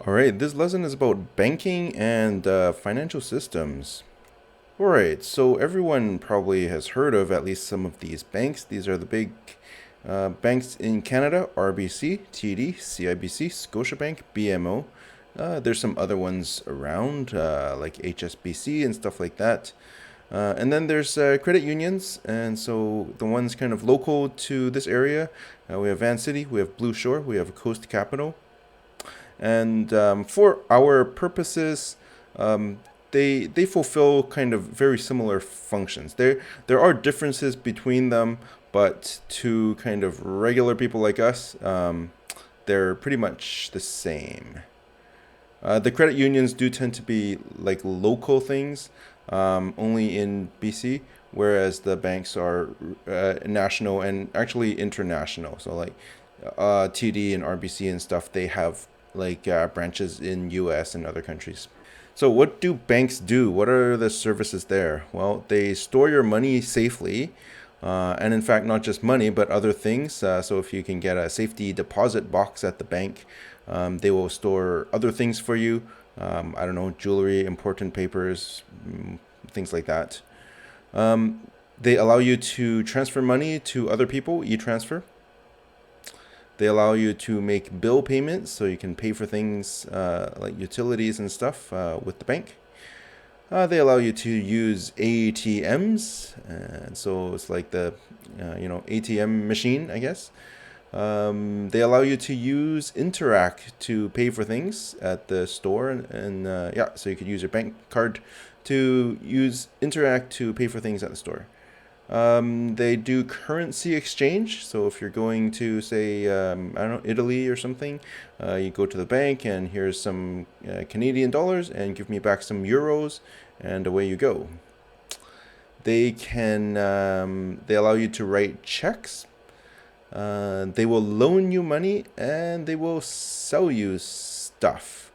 All right, this lesson is about banking and financial systems. All right, so everyone probably has heard of at least some of these banks. These are the big banks in Canada: RBC, TD, CIBC, Scotiabank, BMO. There's some other ones around like HSBC and stuff like that. And then there's credit unions, and so the ones kind of local to this area, we have Vancity, we have Blue Shore, we have Coast Capital. And for our purposes, they fulfill kind of very similar functions. There are differences between them, but to kind of regular people like us, they're pretty much the same. The credit unions do tend to be like local things, only in BC, whereas the banks are national and actually international. So like TD and RBC and stuff, they have like branches in US and other countries. So what do banks do? What are the services there? Well, they store your money safely. And in fact, not just money, but other things. So if you can get a safety deposit box at the bank, they will store other things for you. I don't know, jewelry, important papers, things like that. They allow you to transfer money to other people, e-transfer. They allow you to make bill payments, so you can pay for things like utilities and stuff with the bank. They allow you to use ATMs, and so it's like the ATM machine, I guess. They allow you to use Interac to pay for things at the store, and yeah, so you could use your bank card to use Interac to pay for things at the store. They do currency exchange. So if you're going to, say, I don't know, Italy or something, you go to the bank and here's some Canadian dollars and give me back some euros, and away you go. They allow you to write checks. They will loan you money and they will sell you stuff.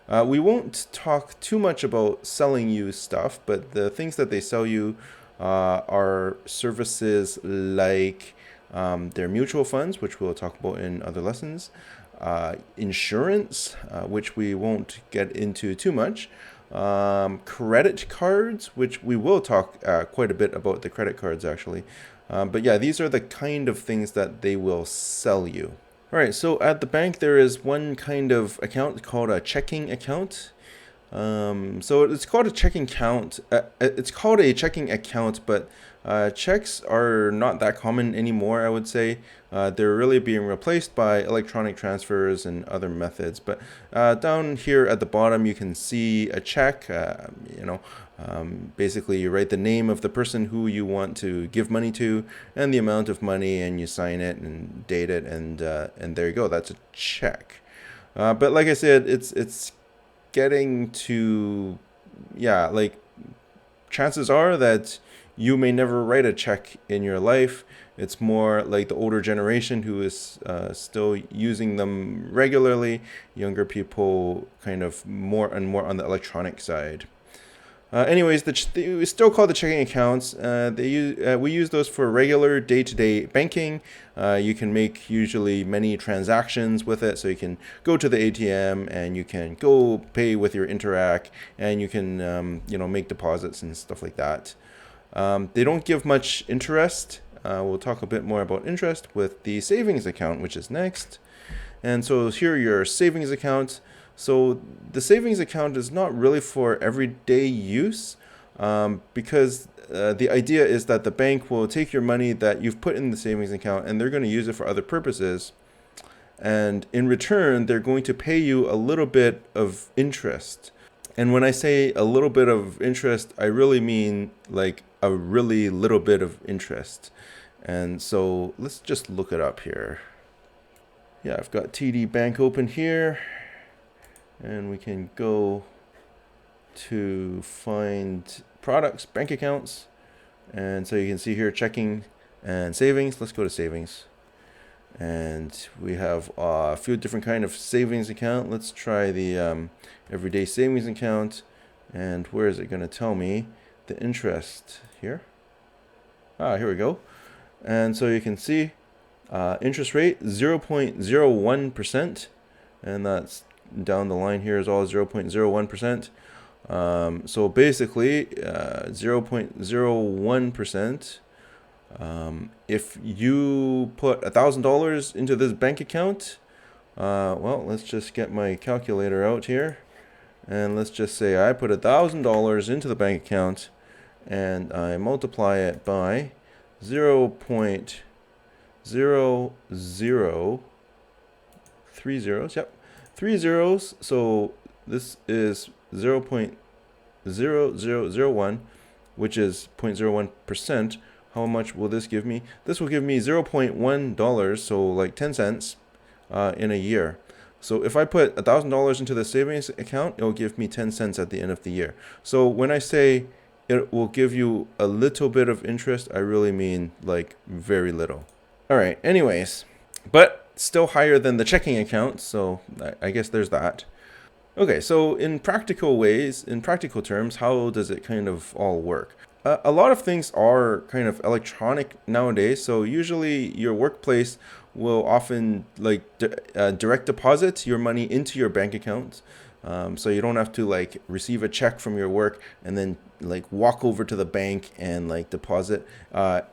We won't talk too much about selling you stuff, but the things that they sell you are services like their mutual funds, which we'll talk about in other lessons, insurance, which we won't get into too much, credit cards, which we will talk quite a bit about the credit cards actually. But yeah, these are the kind of things that they will sell you. All right, so at the bank there is one kind of account called a checking account. So it's called a checking account. It's called a checking account, but checks are not that common anymore, I would say. They're really being replaced by electronic transfers and other methods. But down here at the bottom, you can see a check. Basically, you write the name of the person who you want to give money to and the amount of money, and you sign it and date it, and there you go. That's a check. But like I said, it's getting to, yeah, like chances are that you may never write a check in your life. It's more like the older generation who is still using them regularly. Younger people kind of more and more on the electronic side. Anyways, they still call the checking accounts. We use those for regular day-to-day banking. You can make usually many transactions with it, so you can go to the ATM and you can go pay with your Interac, and you can make deposits and stuff like that. They don't give much interest. We'll talk a bit more about interest with the savings account, which is next. And so here are your savings accounts. So the savings account is not really for everyday use, because the idea is that the bank will take your money that you've put in the savings account and they're going to use it for other purposes. And in return, they're going to pay you a little bit of interest. And when I say a little bit of interest, I really mean like a really little bit of interest. And so let's just look it up here. Yeah, I've got TD Bank open here. And we can go to find products, bank accounts. And so you can see here checking and savings. Let's go to savings. And we have a few different kind of savings account. Let's try the everyday savings account. And where is it going to tell me the interest here? Here we go. And so you can see interest rate 0.01%. And that's down the line here is all 0.01%. So basically, 0.01%. If you put $1,000 into this bank account, well, let's just get my calculator out here, and let's just say I put $1,000 into the bank account, and I multiply it by 0.0030. Yep, 3 zeros. So this is 0.0001, which is 0.01%. How much will this give me? This will give me $0.1, so like 10 cents in a year. So if I put $1,000 into the savings account, it will give me 10 cents at the end of the year. So when I say it will give you a little bit of interest, I really mean like very little. All right, anyways, but still higher than the checking account, so I guess there's that. Okay, so in practical ways, in practical terms, how does it kind of all work? A lot of things are kind of electronic nowadays, so usually your workplace will often like direct deposit your money into your bank account. So you don't have to like receive a check from your work and then like walk over to the bank and like deposit.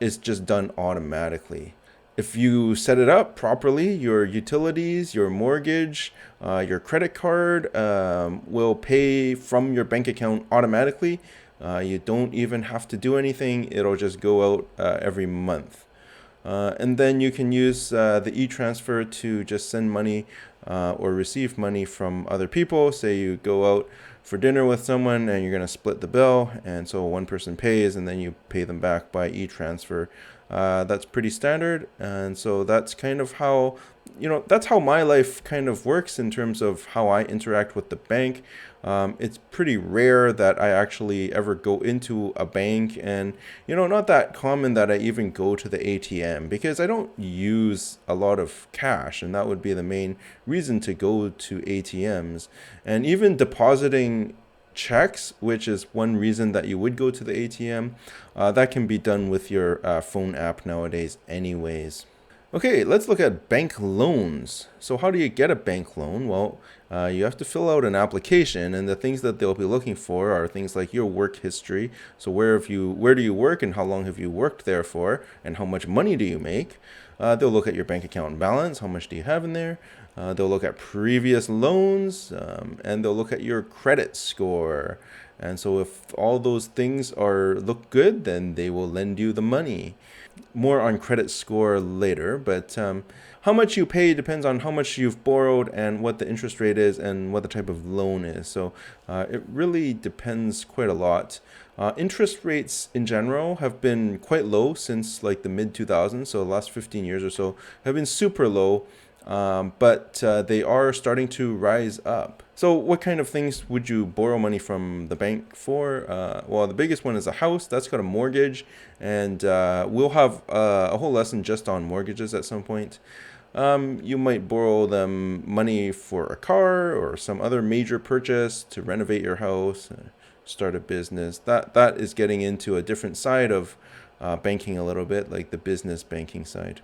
It's just done automatically. If you set it up properly, your utilities, your mortgage, your credit card will pay from your bank account automatically. You don't even have to do anything. It'll just go out every month. And then you can use the e-transfer to just send money or receive money from other people. Say you go out for dinner with someone and you're going to split the bill, and so one person pays and then you pay them back by e-transfer. That's pretty standard, and so that's kind of how, that's how my life kind of works in terms of how I interact with the bank. It's pretty rare that I actually ever go into a bank, and not that common that I even go to the ATM, because I don't use a lot of cash, and that would be the main reason to go to ATMs. And even depositing checks, which is one reason that you would go to the ATM, that can be done with your phone app nowadays anyways. Okay, let's look at bank loans. So how do you get a bank loan? Well, you have to fill out an application, and the things that they'll be looking for are things like your work history. So where do you work, and how long have you worked there for, and how much money do you make? They'll look at your bank account balance, how much do you have in there? They'll look at previous loans, and they'll look at your credit score. And so if all those things look good, then they will lend you the money. More on credit score later, but how much you pay depends on how much you've borrowed and what the interest rate is and what the type of loan is. So it really depends quite a lot. Interest rates in general have been quite low since like the mid 2000s, so the last 15 years or so have been super low. But they are starting to rise up. So what kind of things would you borrow money from the bank for? Well, the biggest one is a house. That's got a mortgage, and we'll have a whole lesson just on mortgages at some point. You might borrow them money for a car or some other major purchase to renovate your house, start a business. That is getting into a different side of banking a little bit, like the business banking side.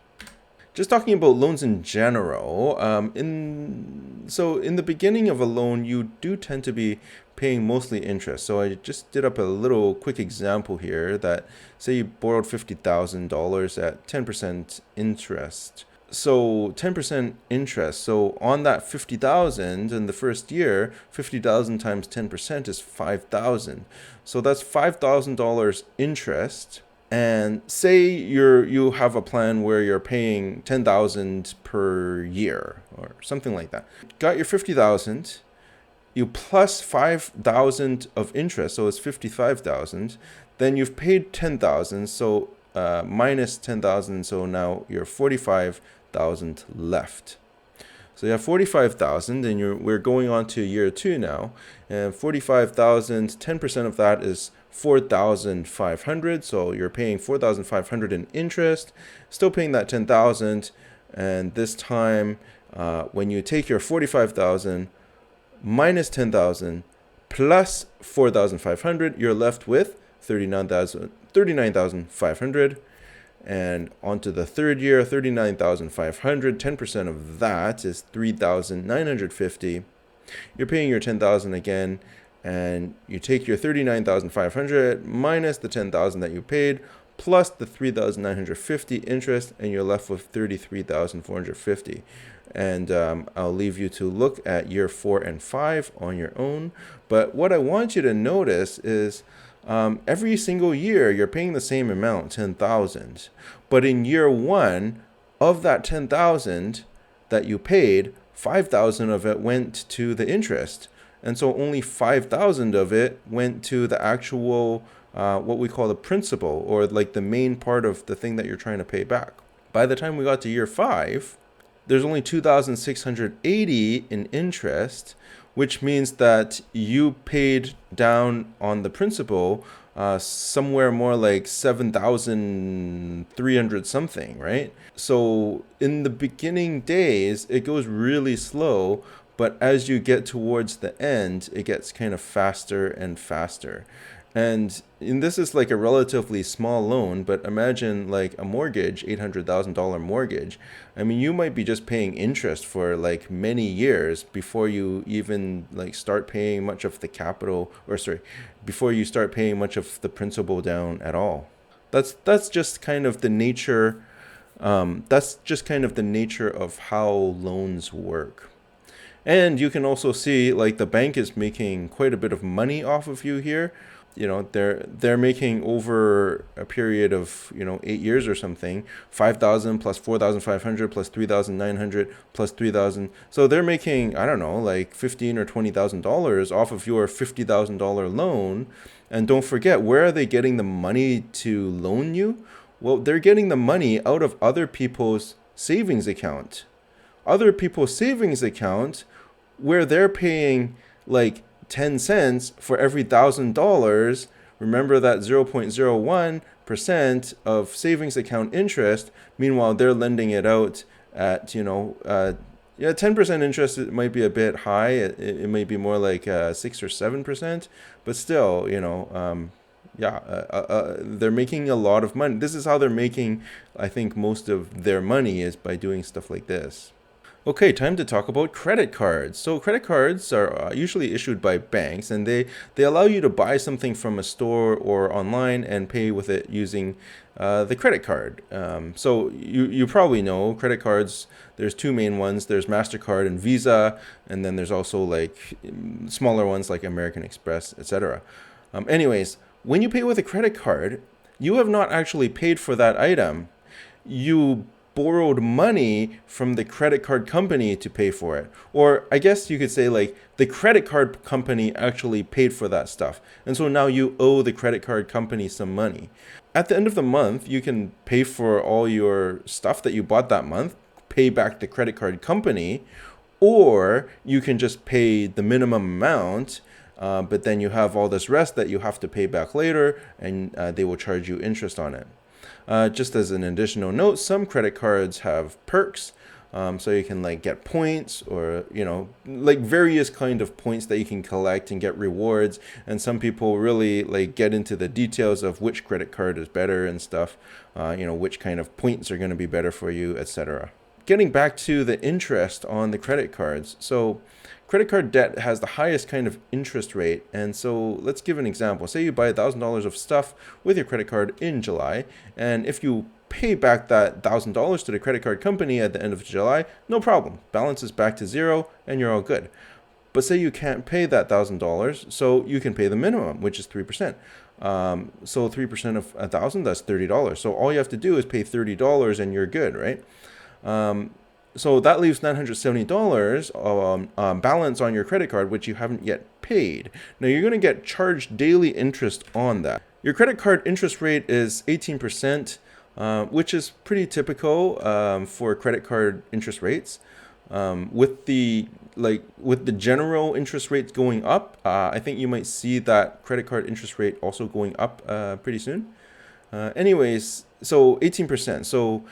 Just talking about loans in general, in the beginning of a loan, you do tend to be paying mostly interest. So I just did up a little quick example here that say you borrowed $50,000 at 10% interest. So 10% interest. So on that 50,000 in the first year, 50,000 times 10% is 5,000. So that's $5,000 interest. And say you have a plan where you're paying 10,000 per year or something like that. Got your 50,000, you plus 5,000 of interest, so it's 55,000. Then you've paid 10,000, so minus 10,000, so now you're 45,000 left. So you have 45,000, and we're going on to year 2 now, and 45,000, 10% of that is 4,500. So you're paying 4,500 in interest, still paying that 10,000, and this time when you take your 45,000 minus 10,000 plus 4,500, you're left with 39,500. And onto the third year, 39,500, 10% of that is 3,950. You're paying your 10,000 again, and you take your 39,500 minus the 10,000 that you paid plus the 3,950 interest, and you're left with 33,450. And I'll leave you to look at year 4 and 5 on your own. But what I want you to notice is every single year you're paying the same amount, 10,000. But in year 1 of that 10,000 that you paid, 5,000 of it went to the interest. And so only 5,000 of it went to the actual what we call the principal, or like the main part of the thing that you're trying to pay back. By the time we got to year 5, there's only 2,680 in interest, which means that you paid down on the principal somewhere more like 7,300 something, right? So in the beginning days, it goes really slow, but as you get towards the end, it gets kind of faster and faster. And this is like a relatively small loan, but imagine like a mortgage, $800,000 mortgage. I mean, you might be just paying interest for like many years before you even like start paying much of the capital, or sorry, before you start paying much of the principal down at all. That's just kind of the nature. That's just kind of the nature of how loans work. And you can also see like the bank is making quite a bit of money off of you here. They're making over a period of 8 years or something, 5,000 plus 4,500 plus 3,900 plus 3,000. So they're making, I don't know, like $15,000 or $20,000 off of your $50,000 loan. And don't forget, where are they getting the money to loan you? Well, they're getting the money out of other people's savings account. Other people's savings account, where they're paying like 10 cents for every $1,000. Remember that 0.01% of savings account interest. Meanwhile, they're lending it out at 10% interest. It might be a bit high. It might be more like 6 or 7%, but still, they're making a lot of money. This is how they're making, I think, most of their money, is by doing stuff like this. Okay, time to talk about credit cards. So credit cards are usually issued by banks, and they allow you to buy something from a store or online and pay with it using the credit card. So you probably know credit cards. There's two main ones. There's MasterCard and Visa, and then there's also like smaller ones like American Express, etc. Anyways, when you pay with a credit card, you have not actually paid for that item. You borrowed money from the credit card company to pay for it. Or I guess you could say like the credit card company actually paid for that stuff. And so now you owe the credit card company some money. At the end of the month, you can pay for all your stuff that you bought that month, pay back the credit card company, or you can just pay the minimum amount, but then you have all this rest that you have to pay back later, and they will charge you interest on it. Just as an additional note, some credit cards have perks, so you can like get points, or like various kind of points that you can collect and get rewards. And some people really like get into the details of which credit card is better and stuff, which kind of points are going to be better for you, etc. Getting back to the interest on the credit cards. So credit card debt has the highest kind of interest rate. And so let's give an example. Say you buy $1,000 of stuff with your credit card in July. And if you pay back that $1,000 to the credit card company at the end of July, no problem. Balance is back to zero and you're all good. But say you can't pay that $1,000, so you can pay the minimum, which is 3%. So 3% of 1,000, that's $30. So all you have to do is pay $30 and you're good, right? So that leaves $970 balance on your credit card, which you haven't yet paid. Now you're going to get charged daily interest on that. Your credit card interest rate is 18%, which is pretty typical for credit card interest rates. With the general interest rates going up, I think you might see that credit card interest rate also going up pretty soon. Anyways, so 18%. So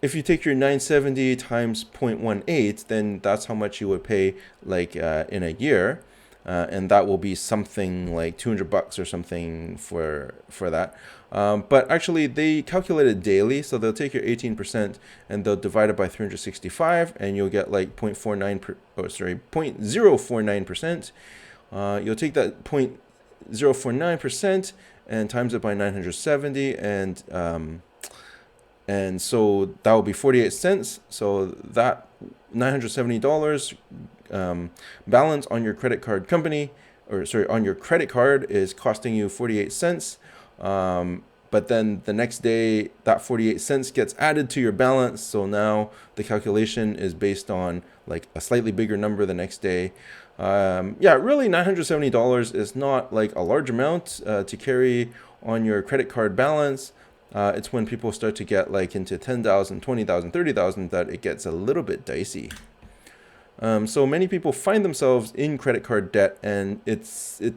if you take your 970 times 0.18, then that's how much you would pay in a year. and that will be something like $200 or something for that. But actually, they calculate it daily, so they'll take your 18% and they'll divide it by 365, and you'll get like 0.049%. You'll take that 0.049% and times it by 970, and so that will be 48 cents. So that $970 balance on your credit card company, or sorry, on your credit card is costing you 48 cents. But then the next day, that 48 cents gets added to your balance. So now the calculation is based on like a slightly bigger number the next day. Yeah, really $970 is not like a large amount to carry on your credit card balance. It's when people start to get like into 10,000, 20,000, 30,000 that it gets a little bit dicey. So many people find themselves in credit card debt, and it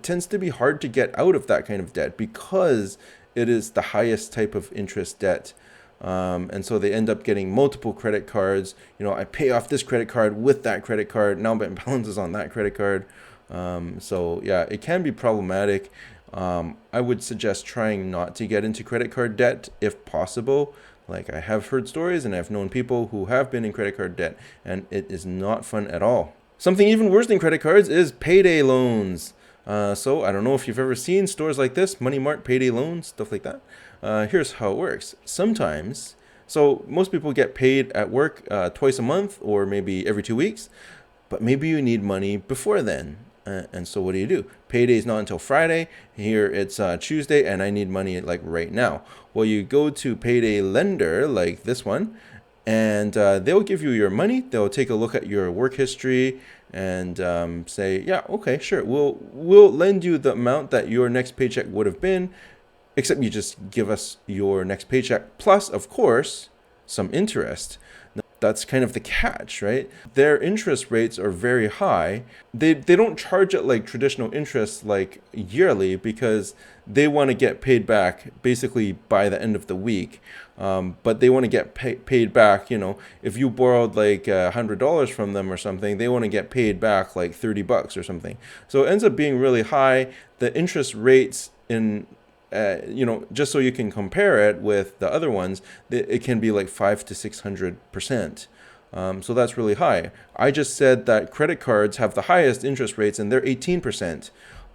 tends to be hard to get out of that kind of debt because it is the highest type of interest debt. And so they end up getting multiple credit cards. You know, I pay off this credit card with that credit card. Now my balance is on that credit card. So yeah, it can be problematic. I would suggest trying not to get into credit card debt if possible. Like, I have heard stories and I've known people who have been in credit card debt, and it is not fun at all. Something even worse than credit cards is payday loans. So I don't know if you've ever seen stores like this, Money Mart, payday loans, stuff like that. Here's how it works. Sometimes, so most people get paid at work twice a month or maybe every 2 weeks, but maybe you need money before then. And so what do? Payday is not until Friday. Here it's Tuesday, and I need money like right now. Well, you go to payday lender like this one, and they'll give you your money. They'll take a look at your work history and say, yeah, okay, sure. We'll lend you the amount that your next paycheck would have been, except you just give us your next paycheck plus, of course, some interest. That's kind of the catch, right? Their interest rates are very high. They don't charge it like traditional interest, like yearly, because they want to get paid back basically by the end of the week. But they want to get paid back, you know, if you borrowed like $100 from them or something, they want to get paid back like $30 or something. So it ends up being really high. The interest rates in you know, just so you can compare it with the other ones, it can be like 500 to 600%. So that's really high. I just said that credit cards have the highest interest rates, and they're 18%.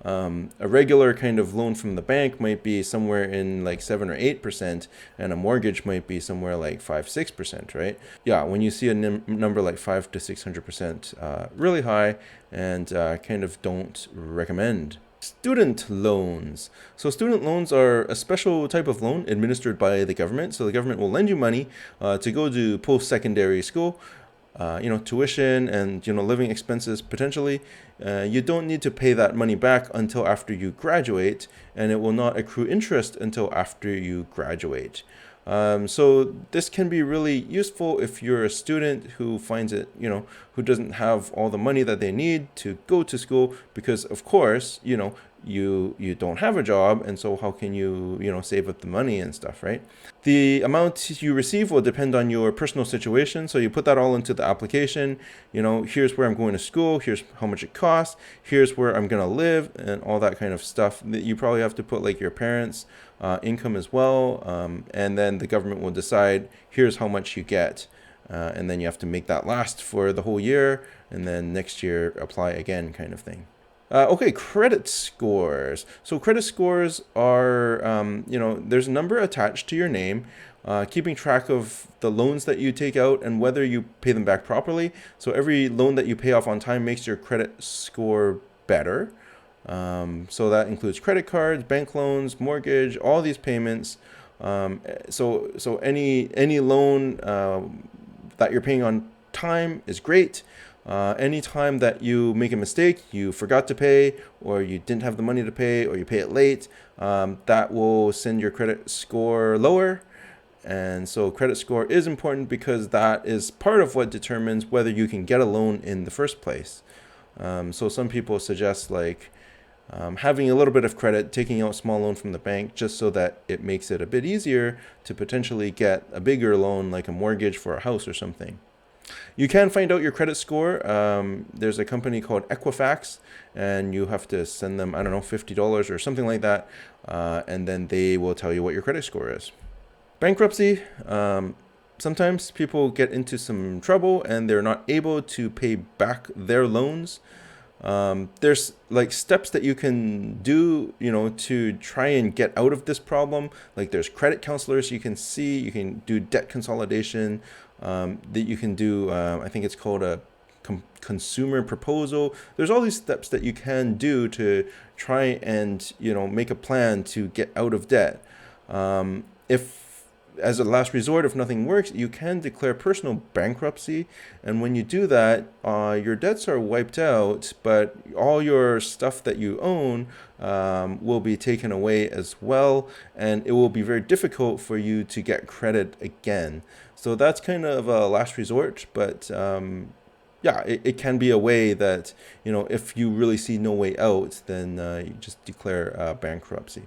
A regular kind of loan from the bank might be somewhere in like 7 or 8%, and a mortgage might be somewhere like 5-6%, right? Yeah, when you see a number like 500 to 600%, really high, and kind of don't recommend. Student loans. So student loans are a special type of loan administered by the government. So the government will lend you money to go to post-secondary school, you know, tuition and, you know, living expenses potentially. You don't need to pay that money back until after you graduate, and it will not accrue interest until after you graduate. So this can be really useful if you're a student who finds it, you know, who doesn't have all the money that they need to go to school, because of course, you know, you don't have a job, and so how can you, you know, save up the money and stuff, right? The amount you receive will depend on your personal situation, so you put that all into the application. You know, here's where I'm going to school, here's how much it costs, here's where I'm gonna live, and all that kind of stuff. You probably have to put like your parents' income as well, and then the government will decide here's how much you get, and then you have to make that last for the whole year, and then next year apply again, kind of thing. Okay, credit scores. So credit scores are, you know, there's a number attached to your name, keeping track of the loans that you take out and whether you pay them back properly. So every loan that you pay off on time makes your credit score better. So that includes credit cards, bank loans, mortgage, all these payments. So any loan that you're paying on time is great. Anytime that you make a mistake, you forgot to pay, or you didn't have the money to pay, or you pay it late, that will send your credit score lower. And so credit score is important because that is part of what determines whether you can get a loan in the first place. So some people suggest like having a little bit of credit, taking out a small loan from the bank, just so that it makes it a bit easier to potentially get a bigger loan, like a mortgage for a house or something. You can find out your credit score. There's a company called Equifax, and you have to send them, I don't know, $50 or something like that, and then they will tell you what your credit score is. Bankruptcy. Sometimes people get into some trouble and they're not able to pay back their loans. There's like steps that you can do, to try and get out of this problem. Like there's credit counselors you can see, you can do debt consolidation, that you can do, I think it's called a consumer proposal. There's all these steps that you can do to try and, make a plan to get out of debt. If as a last resort, if nothing works, you can declare personal bankruptcy. And when you do that, your debts are wiped out, but all your stuff that you own will be taken away as well. And it will be very difficult for you to get credit again. So that's kind of a last resort. But yeah, it can be a way that, if you really see no way out, then you just declare bankruptcy.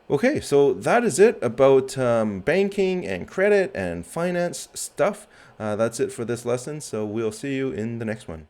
Okay, so that is it about banking and credit and finance stuff. That's it for this lesson, so we'll see you in the next one.